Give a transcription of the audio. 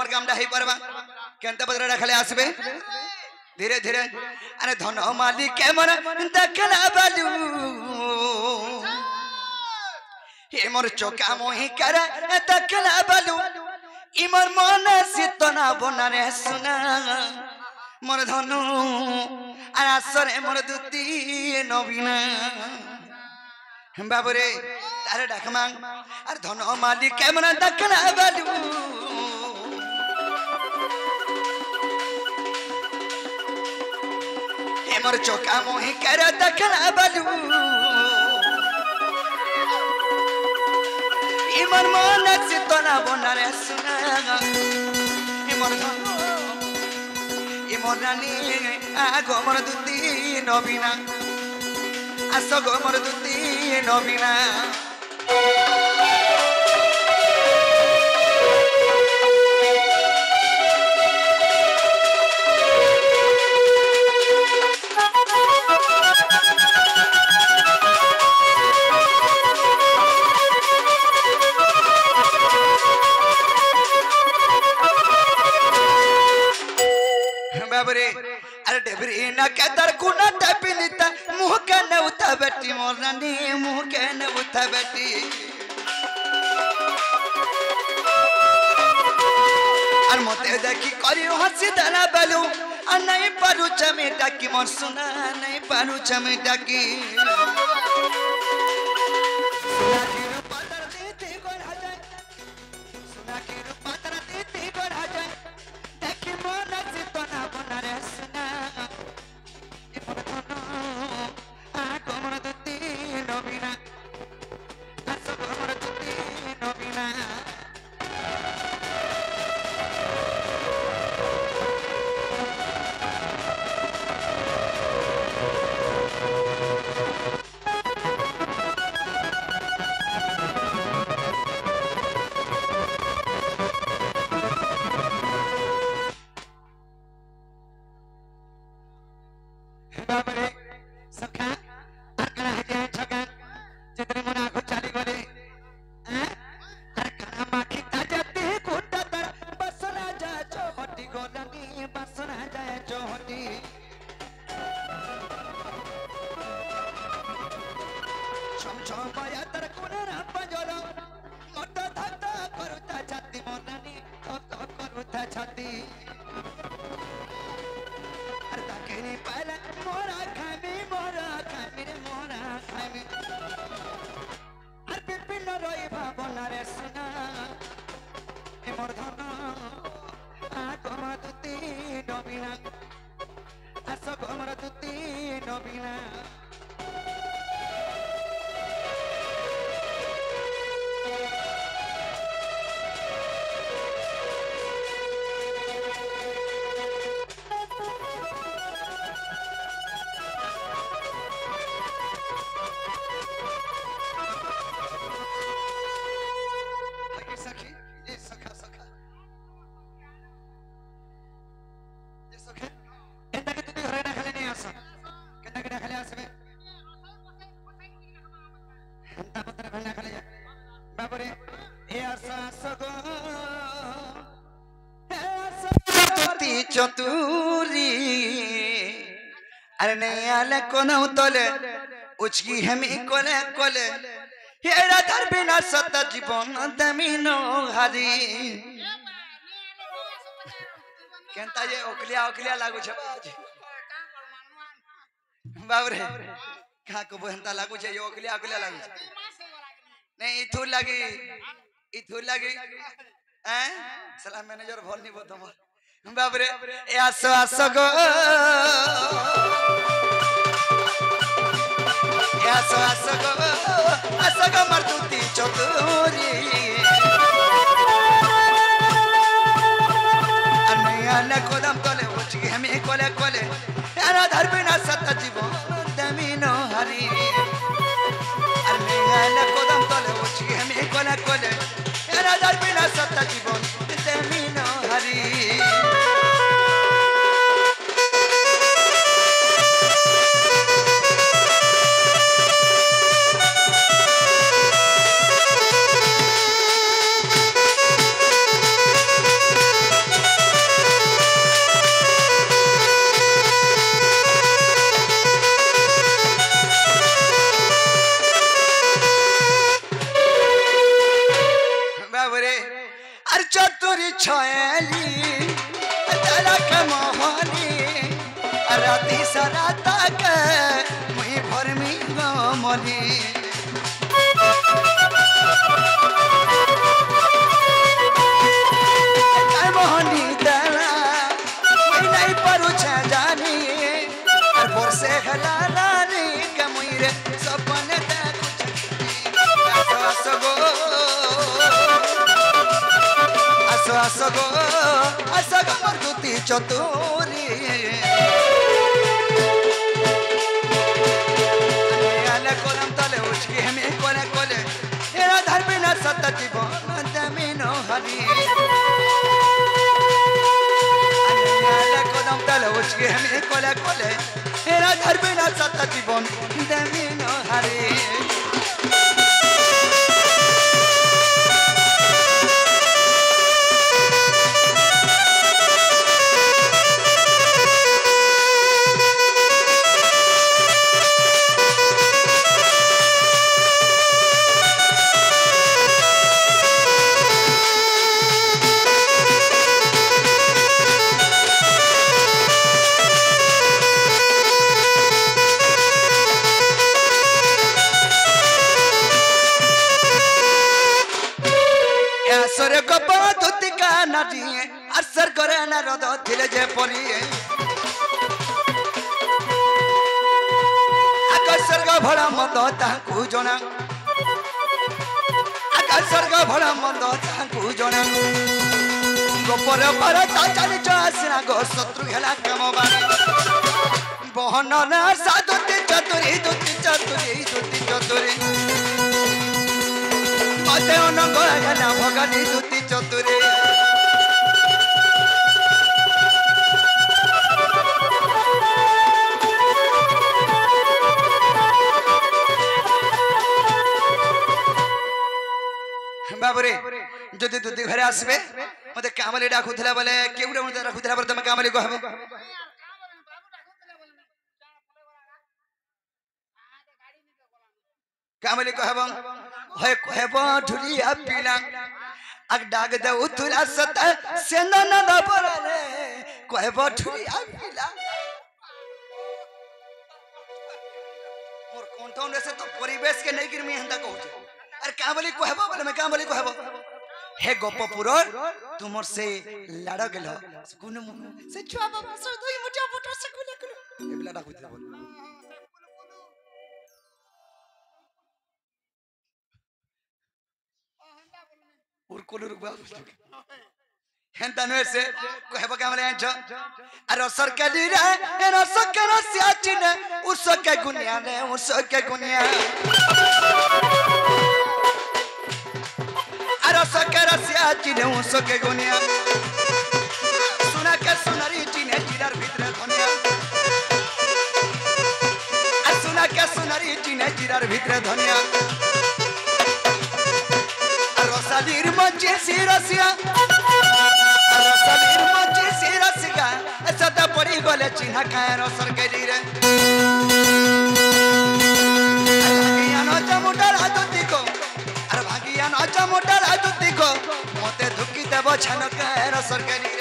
हमर कामटा हेई परबा केनते बदरा खाली आसबे धीरे धीरे अरे धन मालिक के मन देखला बालू हे मोर चोका मोहि करे देखला बालू इमर मन सितना बना रे सुना मोर धनु আর আসরে মোর দুতি নবীনা বাবুরে তারে ডাকমা আর ধন মালিক কেমন দেখলা বালু এ মোর চোকা মোহি করে দেখলা বালু ইমন মন সিতনা বনারে সুনা ইমর ধন ইমরানি আগমর দুতি নবীনা আস গমর দুতি নবীনা अरे डेबरी ना केदर गुना टपिनिता मुह के न उठा बेटी मोरनी मुह के न उठा बेटी और मते देखी करियो हंसी दला बालू और नहीं पारू चमेटा की मोर सुना नहीं पारू चमेटा की सुना की रूपा तर देती गोरा जाए सुना की रूपा तर देती गोरा जाए देखी मोर सितना बना रे सुना इमर धनु आगमर दुती नबीना आसगमर दुती नबीना चतुरी अरे नहीं आले कोना उतले उचकी हमी कोले कोले हेरा धर बिना सत जीवन दमीनो हारी केनता ये ओकलिया ओकलिया लागू छे बाबरे का को बहनता लागू छे ये ओकलिया ओकलिया लागू छे नहीं इथु लगी हैं सलाम मैनेजर भल नहीं बोल तुम बाबरे ए आसो आसो गो ए आसो गो मर्दुती चतुरी अन्य कोदम तले उचकी हमें कोले कोले यारा धर बिना सत जीवन दमीनो हरी अन्य कोदम तले उचकी हमें कोले कोले यारा धर बिना सत जीवन दमीनो हरी तुरी छयली तलक मोहनी राती सारा तक मुई भरमी गमली मोहनी दला मुई नहीं परू छ जानी और बरसे हला लाली के मुई रे सपने असगो असग मर्दुती चतुरी आले कोलम तले उचकी हमें कोले कोले हेरा धर्मी न सतती बोल जमीनो हरी आले कोलम तले उचकी हमें कोले कोले हेरा धर्मी न सतती बोल जमीनो हरी सरे गप दुतिका नाटिए असर करे ना रद थिले जे पलिए आकाश स्वर्ग भड़ा मंद ताकू जना आकाश स्वर्ग भड़ा मंद ताकू जना गोपर पर ताचाली चासना गो शत्रु हेला कामबानी बहन ना साधुति चतुरी दुति चतुरी दुति चतुरी मते अनंग हेला भगनी दुति चतुरी बाबरे जदि दुति घरे आसबे मते कामली डाकुथला बोले केउडा मते डाकुथला पर तमे कामली कहबो कामली कहबो होय कहबो ढुलिया पीला अग डाग दे उतुला सत सेना न बरले कहबो ढुलिया पीला मोर कोंठौन से तो परिवेश के नहीं गिरमी हंदा कहू अरे कामली कहबो बोले मैं कामली कहबो हे गोपपुर तुमर से लाड़ गेल कुन से छुआ बाबा से दुई मुठा फोटो से कुन कुन एबला डाकुथला बोल और कोलर बाबू हेंता नय से कहबो कामले आछ अरे सरकारी रे एनो सकर सियाचिन उसके गुनिया ने उसके गुनिया अरे सकर सियाचिन उसके गुनिया सुना के सुनरी चिने जिरार भीतर धनिया आ सुना के सुनरी चिने जिरार भीतर धनिया रसालीर मंचे सिरसिया रसालीर मंचे सिरसिया सदा पड़ी गले चिन्ह खाए रसर गेली रे भागिया न चमुटा राजुती को अरे भागिया न चमुटा राजुती को मते धुकी देबो छन खाए रसर गेली